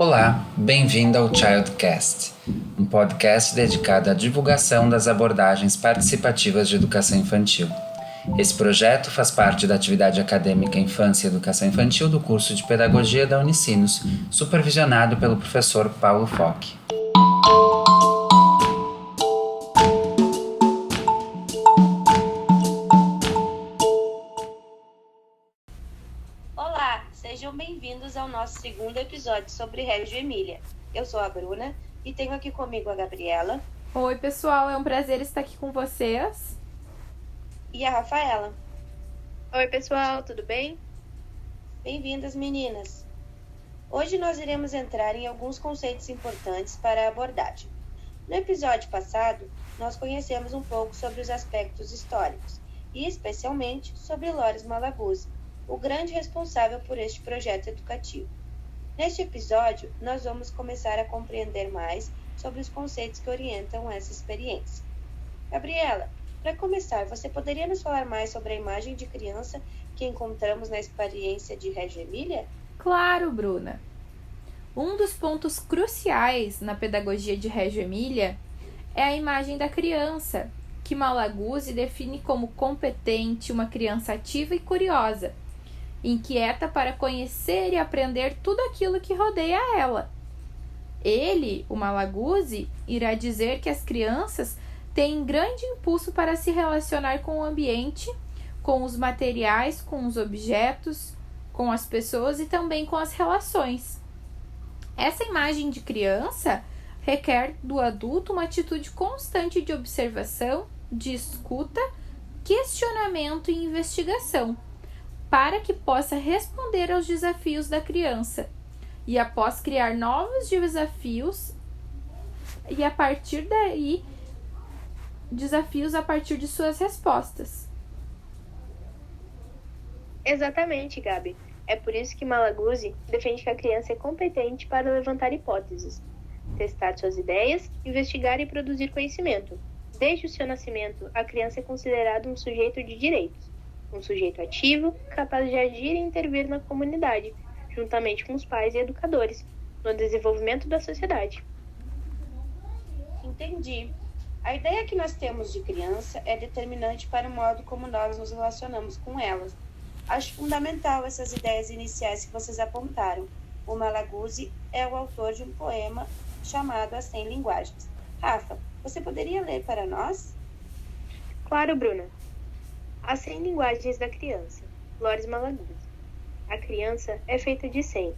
Olá, bem-vindo ao Childcast, um podcast dedicado à divulgação das abordagens participativas de educação infantil. Esse projeto faz parte da atividade acadêmica Infância e Educação Infantil do curso de Pedagogia da Unicinos, supervisionado pelo professor Paulo Fock. Olá, sejam bem-vindos ao nosso segundo episódio sobre Reggio Emília. Eu sou a Bruna e tenho aqui comigo a Gabriela. Oi, pessoal, é um prazer estar aqui com vocês. E a Rafaela. Oi, pessoal, tudo bem? Bem-vindas, meninas. Hoje nós iremos entrar em alguns conceitos importantes para a abordagem. No episódio passado, nós conhecemos um pouco sobre os aspectos históricos e especialmente sobre Loris Malaguzzi, o grande responsável por este projeto educativo. Neste episódio, nós vamos começar a compreender mais sobre os conceitos que orientam essa experiência. Gabriela, para começar, você poderia nos falar mais sobre a imagem de criança que encontramos na experiência de Reggio Emília? Claro, Bruna. Um dos pontos cruciais na pedagogia de Reggio Emília é a imagem da criança, que Malaguzzi define como competente, uma criança ativa e curiosa, inquieta para conhecer e aprender tudo aquilo que rodeia ela. Ele, o Malaguzzi, irá dizer que as crianças têm grande impulso para se relacionar com o ambiente, com os materiais, com os objetos, com as pessoas e também com as relações. Essa imagem de criança requer do adulto uma atitude constante de observação, de escuta, questionamento e investigação, para que possa responder aos desafios da criança e após criar novos desafios e a partir daí desafios a partir de suas respostas. Exatamente, Gabi. É por isso que Malaguzzi defende que a criança é competente para levantar hipóteses, testar suas ideias, investigar e produzir conhecimento. Desde o seu nascimento, a criança é considerada um sujeito de direitos, um sujeito ativo, capaz de agir e intervir na comunidade, juntamente com os pais e educadores, no desenvolvimento da sociedade. Entendi. A ideia que nós temos de criança é determinante para o modo como nós nos relacionamos com elas. Acho fundamental essas ideias iniciais que vocês apontaram. O Malaguzzi é o autor de um poema chamado As 100 Linguagens. Rafa, você poderia ler para nós? Claro, Bruna. As 100 Linguagens da Criança, Loris Malaguzzi. A criança é feita de 100.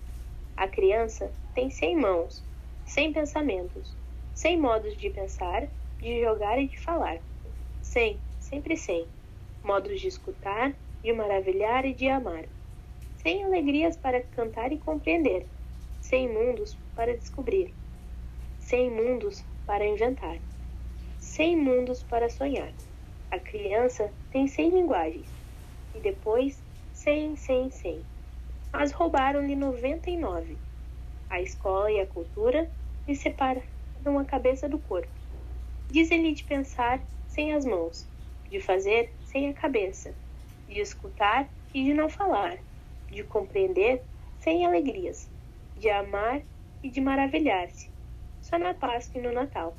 A criança tem 100 mãos, 100 pensamentos, 100 modos de pensar, de jogar e de falar. 100, sempre 100. Modos de escutar, de maravilhar e de amar. 100 alegrias para cantar e compreender. 100 mundos para descobrir. 100 mundos para inventar. 100 mundos para sonhar. A criança tem 100 linguagens. E depois, 100, 100, 100. Mas roubaram-lhe 99. A escola e a cultura lhe separaram a cabeça do corpo. Dizem-lhe de pensar sem as mãos, de fazer sem a cabeça, de escutar e de não falar, de compreender sem alegrias, de amar e de maravilhar-se, só na Páscoa e no Natal.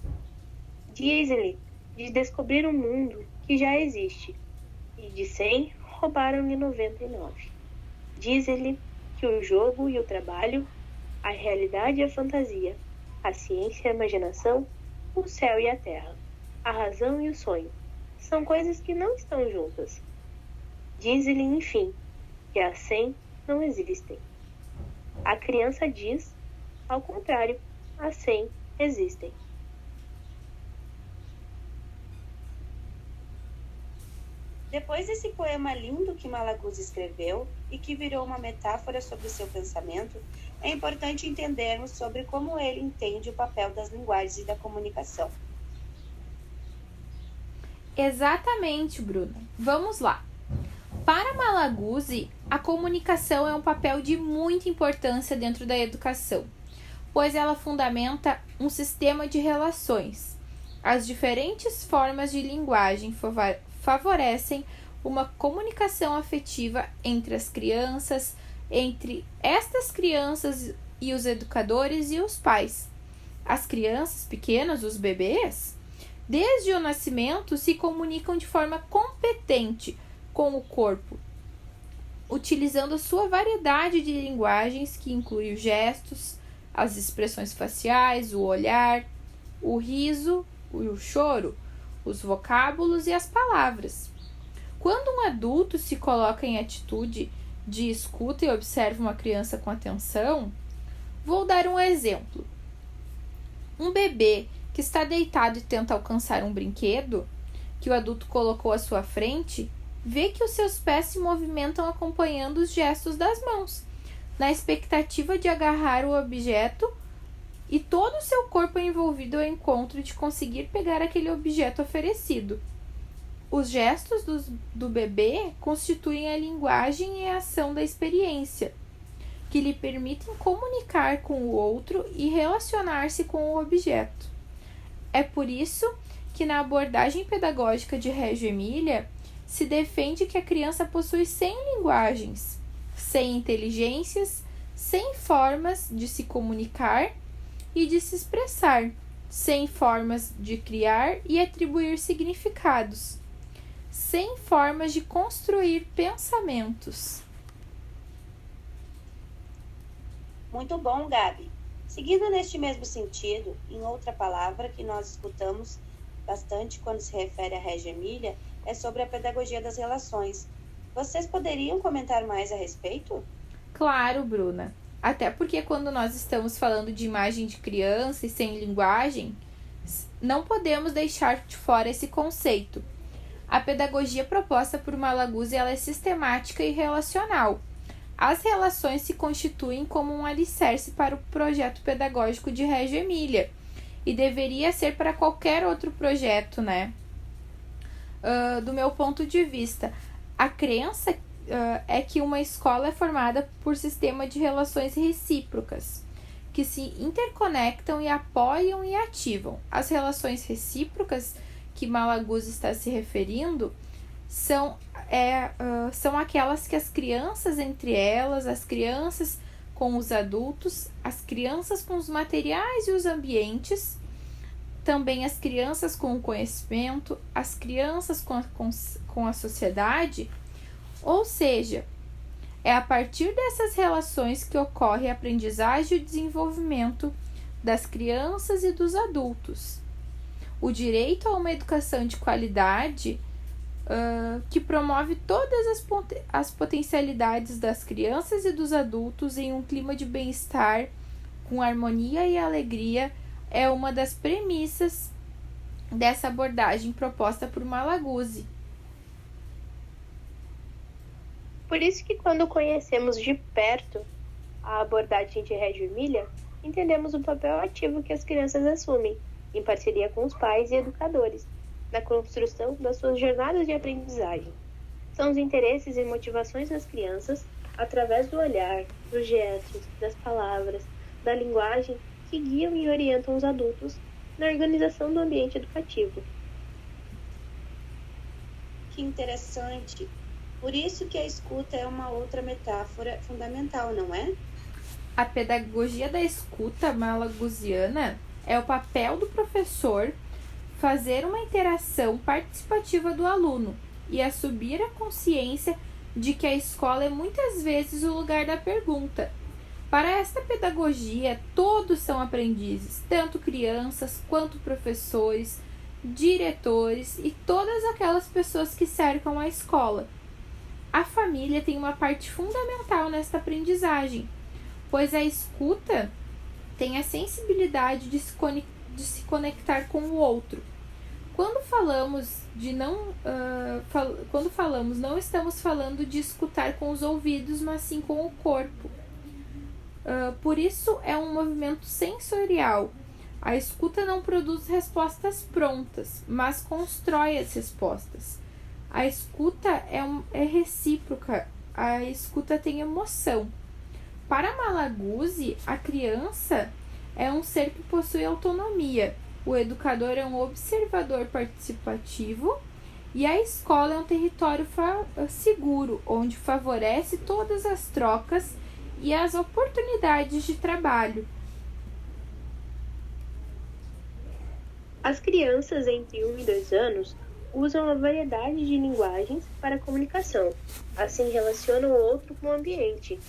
Dizem-lhe de descobrir um mundo que já existe, e de 100 roubaram-lhe 99. Dizem-lhe que o jogo e o trabalho, a realidade e a fantasia, a ciência e a imaginação, o céu e a terra, a razão e o sonho, são coisas que não estão juntas. Dizem-lhe, enfim, que as 100 não existem. A criança diz, ao contrário, as 100 existem. Depois desse poema lindo que Malaguzzi escreveu e que virou uma metáfora sobre seu pensamento, é importante entendermos sobre como ele entende o papel das linguagens e da comunicação. Exatamente, Bruna. Vamos lá. Para Malaguzzi, a comunicação é um papel de muita importância dentro da educação, pois ela fundamenta um sistema de relações. As diferentes formas de linguagem favorecem uma comunicação afetiva entre as crianças, entre estas crianças e os educadores e os pais. As crianças pequenas, os bebês, desde o nascimento se comunicam de forma competente com o corpo, utilizando a sua variedade de linguagens, que inclui os gestos, as expressões faciais, o olhar, o riso, o choro, os vocábulos e as palavras. Quando um adulto se coloca em atitude de escuta e observa uma criança com atenção, vou dar um exemplo. Um bebê que está deitado e tenta alcançar um brinquedo que o adulto colocou à sua frente, vê que os seus pés se movimentam acompanhando os gestos das mãos, na expectativa de agarrar o objeto, e todo o seu corpo é envolvido ao encontro de conseguir pegar aquele objeto oferecido. Os gestos do bebê constituem a linguagem e a ação da experiência, que lhe permitem comunicar com o outro e relacionar-se com o objeto. É por isso que na abordagem pedagógica de Reggio Emilia se defende que a criança possui 100 linguagens, 100 inteligências, 100 formas de se comunicar e de se expressar, 100 formas de criar e atribuir significados, 100 formas de construir pensamentos. Muito bom, Gabi. Seguindo neste mesmo sentido, em outra palavra que nós escutamos bastante quando se refere a Reggio Emilia, é sobre a pedagogia das relações. Vocês poderiam comentar mais a respeito? Claro, Bruna. Até porque quando nós estamos falando de imagem de criança e sem linguagem, não podemos deixar de fora esse conceito. A pedagogia proposta por Malaguzzi ela é sistemática e relacional. As relações se constituem como um alicerce para o projeto pedagógico de Reggio Emilia e deveria ser para qualquer outro projeto, né? Do meu ponto de vista, a crença é que uma escola é formada por sistema de relações recíprocas, que se interconectam e apoiam e ativam. As relações recíprocas que Malaguzzi está se referindo são aquelas que as crianças entre elas, as crianças com os adultos, as crianças com os materiais e os ambientes, também as crianças com o conhecimento, as crianças com a sociedade. Ou seja, é a partir dessas relações que ocorre a aprendizagem e o desenvolvimento das crianças e dos adultos. O direito a uma educação de qualidade que promove todas as potencialidades das crianças e dos adultos em um clima de bem-estar, com harmonia e alegria, é uma das premissas dessa abordagem proposta por Malaguzzi. Por isso que quando conhecemos de perto a abordagem de Reggio Emilia, entendemos o papel ativo que as crianças assumem, em parceria com os pais e educadores, na construção das suas jornadas de aprendizagem. São os interesses e motivações das crianças, através do olhar, dos gestos, das palavras, da linguagem, que guiam e orientam os adultos na organização do ambiente educativo. Que interessante! Por isso que a escuta é uma outra metáfora fundamental, não é? A pedagogia da escuta malaguzziana é o papel do professor fazer uma interação participativa do aluno e assumir a consciência de que a escola é muitas vezes o lugar da pergunta. Para esta pedagogia, todos são aprendizes, tanto crianças quanto professores, diretores e todas aquelas pessoas que cercam a escola. A família tem uma parte fundamental nesta aprendizagem, pois a escuta tem a sensibilidade de se conectar com o outro. Quando falamos não estamos falando de escutar com os ouvidos, mas sim com o corpo. Por isso é um movimento sensorial. A escuta não produz respostas prontas, mas constrói as respostas. A escuta é recíproca, a escuta tem emoção. Para Malaguzzi, a criança é um ser que possui autonomia, o educador é um observador participativo e a escola é um território seguro, onde favorece todas as trocas e as oportunidades de trabalho. As crianças entre 1 e 2 anos usam uma variedade de linguagens para a comunicação, assim relacionam o outro com o ambiente.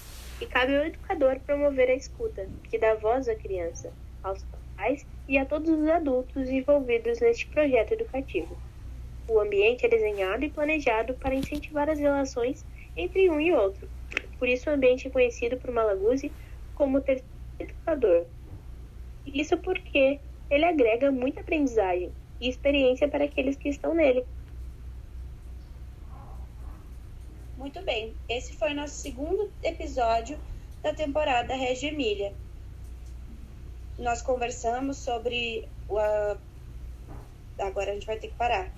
E cabe ao educador promover a escuta, que dá voz à criança, aos pais e a todos os adultos envolvidos neste projeto educativo. O ambiente é desenhado e planejado para incentivar as relações entre um e outro. Por isso o ambiente é conhecido por Malaguzzi como o terceiro educador. Isso porque ele agrega muita aprendizagem e experiência para aqueles que estão nele. Muito bem, esse foi o nosso segundo episódio da temporada Reggio Emília. Nós conversamos sobre Agora a gente vai ter que parar.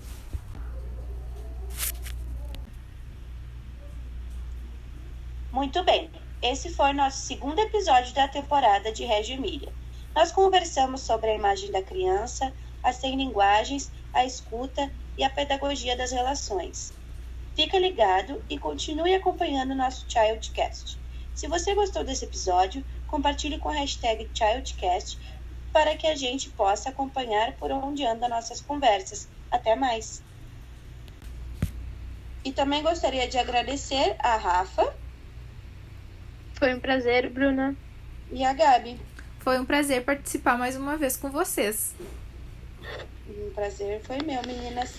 Muito bem, esse foi o nosso segundo episódio da temporada de Reggio Emília. Nós conversamos sobre a imagem da criança, as 100 linguagens, a escuta e a pedagogia das relações. Fica ligado e continue acompanhando o nosso Childcast. Se você gostou desse episódio, compartilhe com a hashtag Childcast para que a gente possa acompanhar por onde andam nossas conversas. Até mais! E também gostaria de agradecer a Rafa. Foi um prazer, Bruna. E a Gabi. Foi um prazer participar mais uma vez com vocês. Um prazer foi meu, meninas.